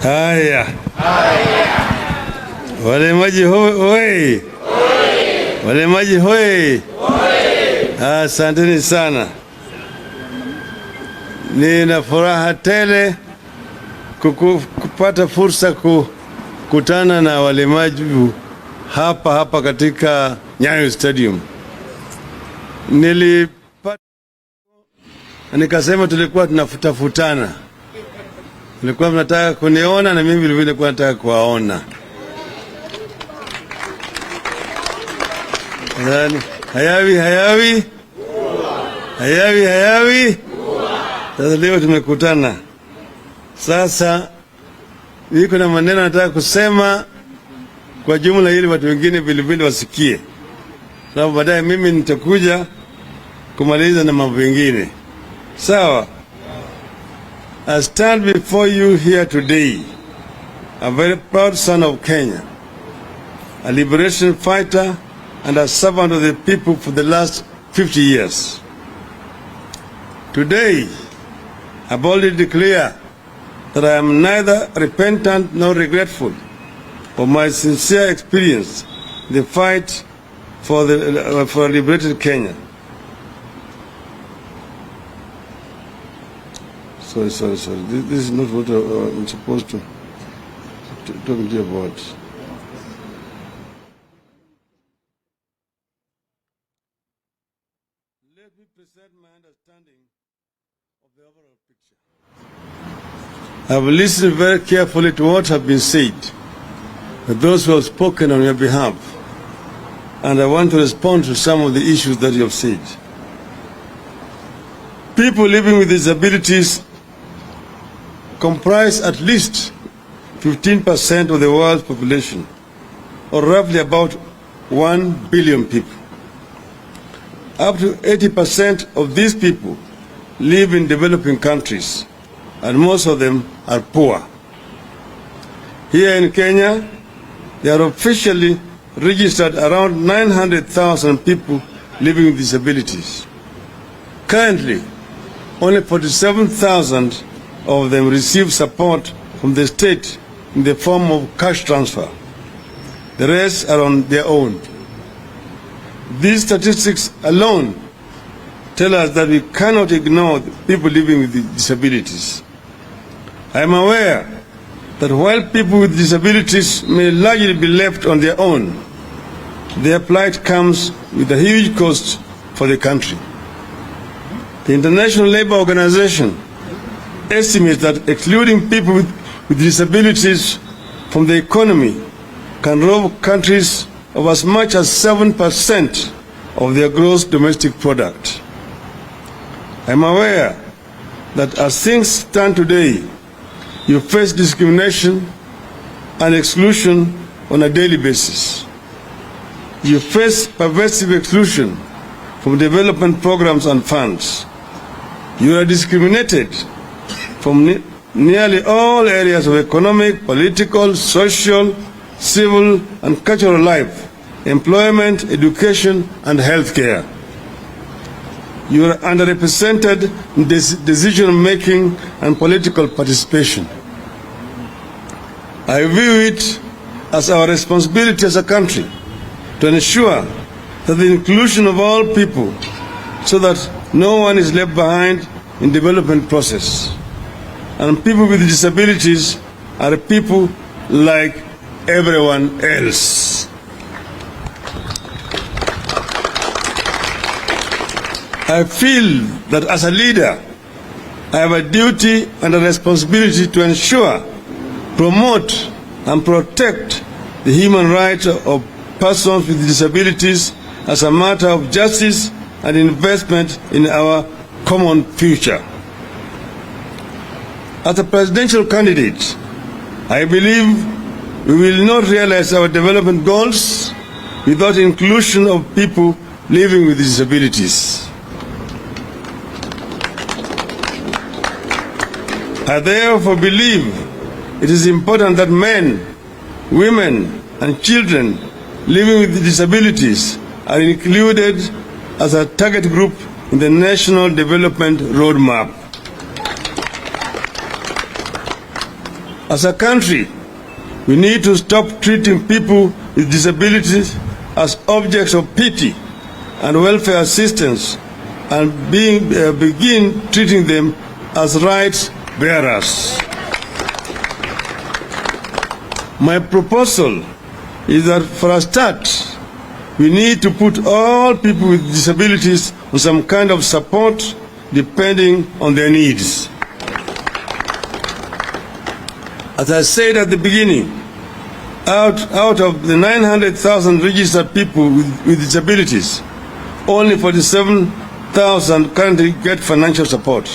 Haya. Walemaji hoi. Walemaji hoi. Asanteni sana. Nina furaha tele kupata fursa kukutana na walemaji hapa katika Nyayo Stadium. Nikasema tulikuwa tunafutafutana. Nilikuwa mnataka kuniona na mimi vile nilikuwa nataka kuwaona. Hayawi. Sasa leo tumekutana. Sasa niko na maneno nataka kusema kwa jumla ili watu wengine vile wasikie. Sababu baadaye mimi nitakuja kumaliza na mambo mengine. Sawa? I stand before you here today, a very proud son of Kenya, a liberation fighter and a servant of the people for the last 50 years. Today, I boldly declare that I am neither repentant nor regretful for my sincere experience in the fight for a liberated Kenya. Sorry. This is not what I'm supposed to talk to you about. Let me present my understanding of the overall picture. I have listened very carefully to what has been said by those who have spoken on your behalf, and I want to respond to some of the issues that you have said. People living with disabilities comprise at least 15% of the world's population, or roughly about 1 billion people. Up to 80% of these people live in developing countries, and most of them are poor. Here in Kenya, there are officially registered around 900,000 people living with disabilities. Currently, only 47,000 of them receive support from the state in the form of cash transfer. The rest are on their own. These statistics alone tell us that we cannot ignore the people living with disabilities. I am aware that while people with disabilities may largely be left on their own, their plight comes with a huge cost for the country. The International Labour Organization estimates that excluding people with disabilities from the economy can rob countries of as much as 7% of their gross domestic product. I am aware that as things stand today, you face discrimination and exclusion on a daily basis. You face pervasive exclusion from development programs and funds. You are discriminated from nearly all areas of economic, political, social, civil, and cultural life, employment, education, and healthcare. You are underrepresented in decision-making and political participation. I view it as our responsibility as a country to ensure that the inclusion of all people so that no one is left behind in the development process. And people with disabilities are people like everyone else. I feel that as a leader, I have a duty and a responsibility to ensure, promote, and protect the human rights of persons with disabilities as a matter of justice and investment in our common future. As a presidential candidate, I believe we will not realize our development goals without inclusion of people living with disabilities. I therefore believe it is important that men, women, and children living with disabilities are included as a target group in the National Development Roadmap. As a country, we need to stop treating people with disabilities as objects of pity and welfare assistance and begin treating them as rights bearers. My proposal is that for a start, we need to put all people with disabilities on some kind of support depending on their needs. As I said at the beginning, out of the 900,000 registered people with disabilities, only 47,000 currently get financial support.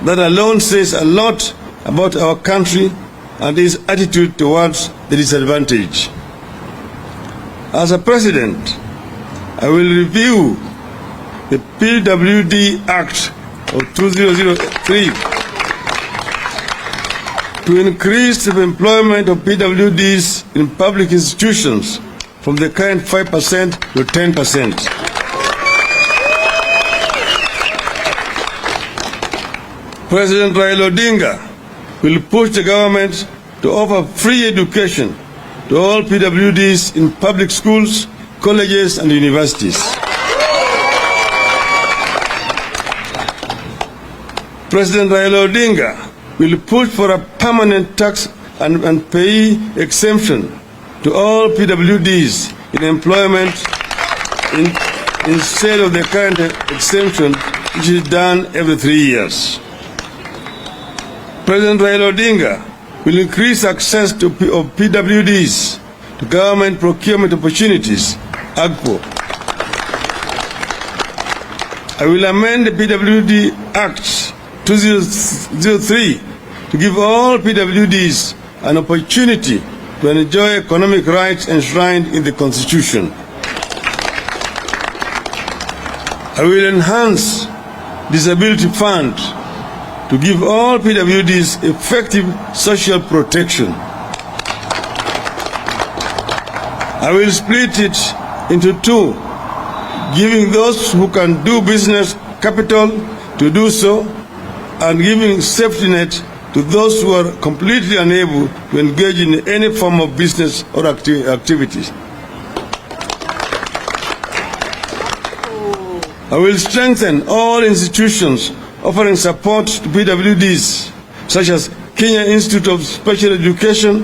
That alone says a lot about our country and its attitude towards the disadvantaged. As a president, I will review the PWD Act of 2003 to increase the employment of PWDs in public institutions from the current 5% to 10%. President Raila Odinga will push the government to offer free education to all PWDs in public schools, colleges, and universities. President Raila Odinga will push for a permanent tax and pay exemption to all PWDs in employment instead of the current exemption, which is done every 3 years. President Raila Odinga will increase access of PWDs to government procurement opportunities, AGPO. I will amend the PWD Act 2003 to give all PWDs an opportunity to enjoy economic rights enshrined in the Constitution. I will enhance Disability Fund to give all PWDs effective social protection. I will split it into two, giving those who can do business capital to do so, and giving safety net to those who are completely unable to engage in any form of business or activities. I will strengthen all institutions offering support to PWDs, such as Kenya Institute of Special Education,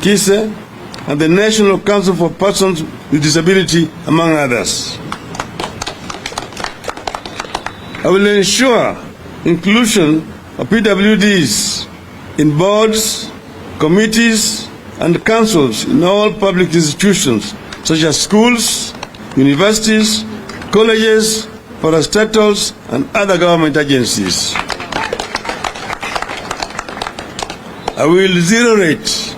KISE, and the National Council for Persons with Disability, among others. I will ensure inclusion of PWDs in boards, committees, and councils in all public institutions, such as schools, universities, colleges, parastatals, and other government agencies. I will zero rate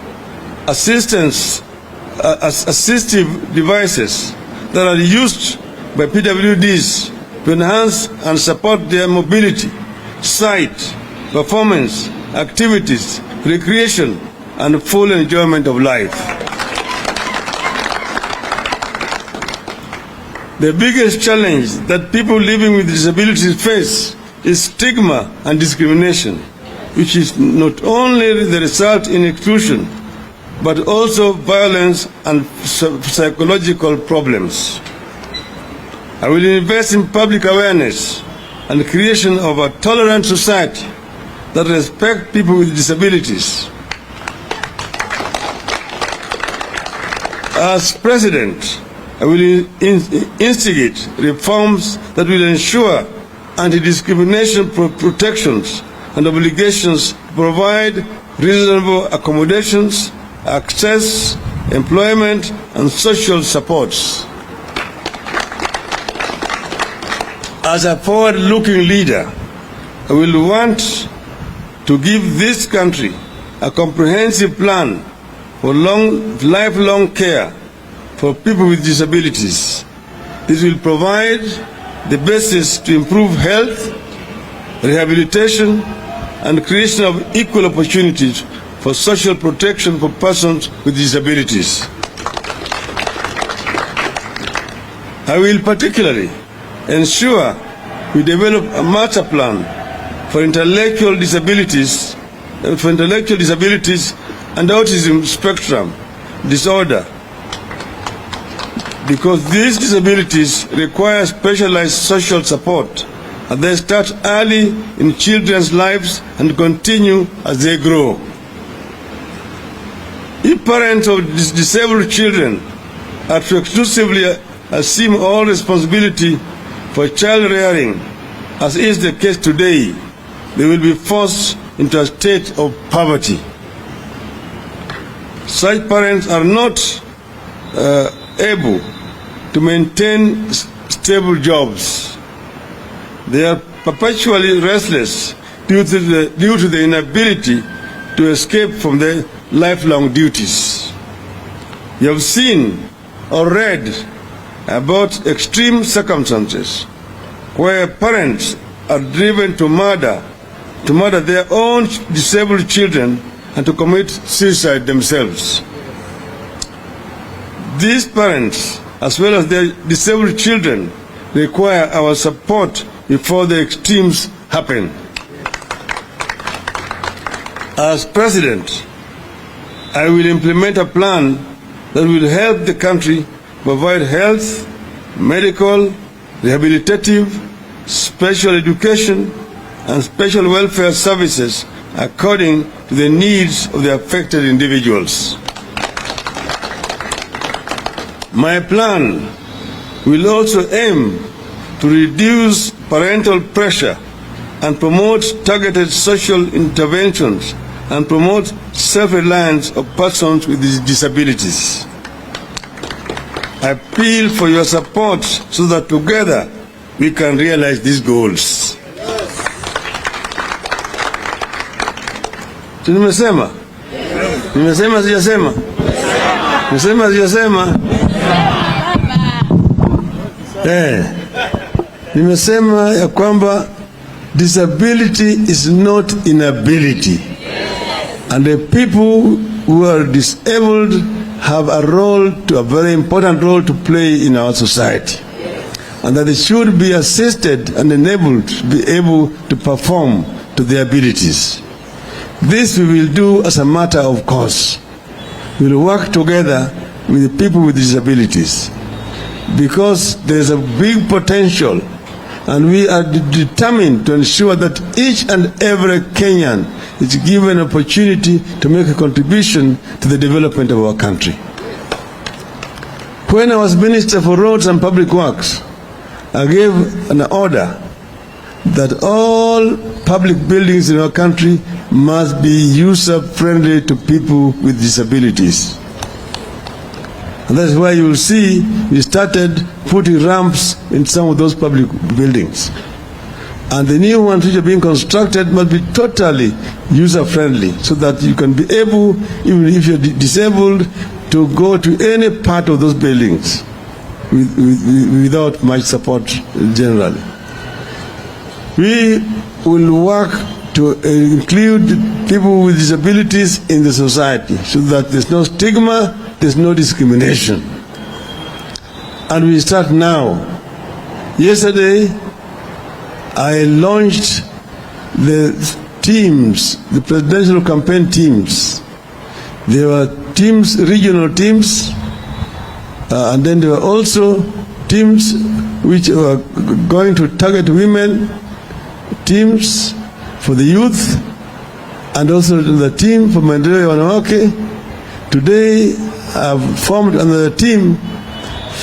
assistive devices that are used by PWDs to enhance and support their mobility, sight, performance, activities, recreation, and full enjoyment of life. The biggest challenge that people living with disabilities face is stigma and discrimination, which is not only the result in exclusion, but also violence and psychological problems. I will invest in public awareness and the creation of a tolerant society that respects people with disabilities. As President, I will instigate reforms that will ensure anti-discrimination protections and obligations to provide reasonable accommodations, access, employment, and social supports. As a forward-looking leader, I will want to give this country a comprehensive plan for lifelong care for people with disabilities. This will provide the basis to improve health, rehabilitation, and creation of equal opportunities for social protection for persons with disabilities. I will particularly ensure we develop a master plan for intellectual disabilities for intellectual disabilities and autism spectrum disorder, because these disabilities require specialized social support, and they start early in children's lives and continue as they grow. If parents of disabled children are to exclusively assume all responsibility for child rearing, as is the case today, they will be forced into a state of poverty. Such parents are not able to maintain stable jobs. They are perpetually restless due to the inability to escape from their lifelong duties. You have seen or read about extreme circumstances where parents are driven to murder their own disabled children and to commit suicide themselves. These parents, as well as their disabled children, require our support before the extremes happen. As President, I will implement a plan that will help the country provide health, medical, rehabilitative, special education, and special welfare services according to the needs of the affected individuals. My plan will also aim to reduce parental pressure and promote targeted social interventions and promote self-reliance of persons with disabilities. I appeal for your support so that together we can realize these goals. Nimesema? Nimesema sijasema? Nimesema sijasema? Nimesema ya kwamba disability is not inability. And the people who are disabled have a very important role to play in our society. And that they should be assisted and enabled to be able to perform to their abilities. This we will do as a matter of course. We will work together with the people with disabilities, because there is a big potential, and we are determined to ensure that each and every Kenyan is given an opportunity to make a contribution to the development of our country. When I was Minister for Roads and Public Works, I gave an order that all public buildings in our country must be user-friendly to people with disabilities. And that's why you will see we started putting ramps in some of those public buildings. And the new ones which are being constructed must be totally user-friendly, so that you can be able, even if you're disabled, to go to any part of those buildings without much support generally. We will work to include people with disabilities in the society, so that there's no stigma, there's no discrimination. And we start now. Yesterday, I launched the teams, the presidential campaign teams. There were teams, regional teams, and then there were also teams which were going to target women, teams for the youth, and also the team for maendeleo ya wanawake. Today, I've formed another team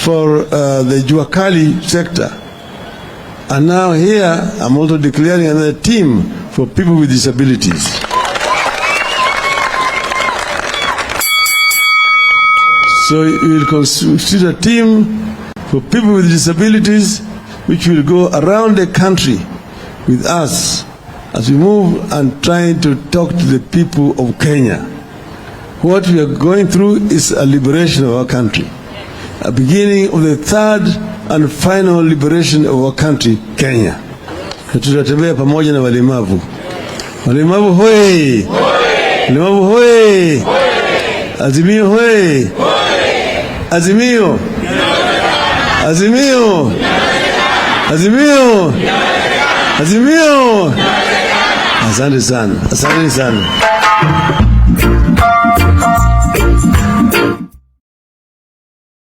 for the Juakali sector. And now here, I'm also declaring another team for people with disabilities. So we will consider a team for people with disabilities, which will go around the country with us as we move and try to talk to the people of Kenya. What we are going through is a liberation of our country, a beginning of the third and final liberation of our country, Kenya. Tutatembea pamoja na walemavu. Walemavu hoye! Walemavu hoye! Azimio hoye! Azimio! Azimio! Azimio! Azimio! Asante sana. Asante sana.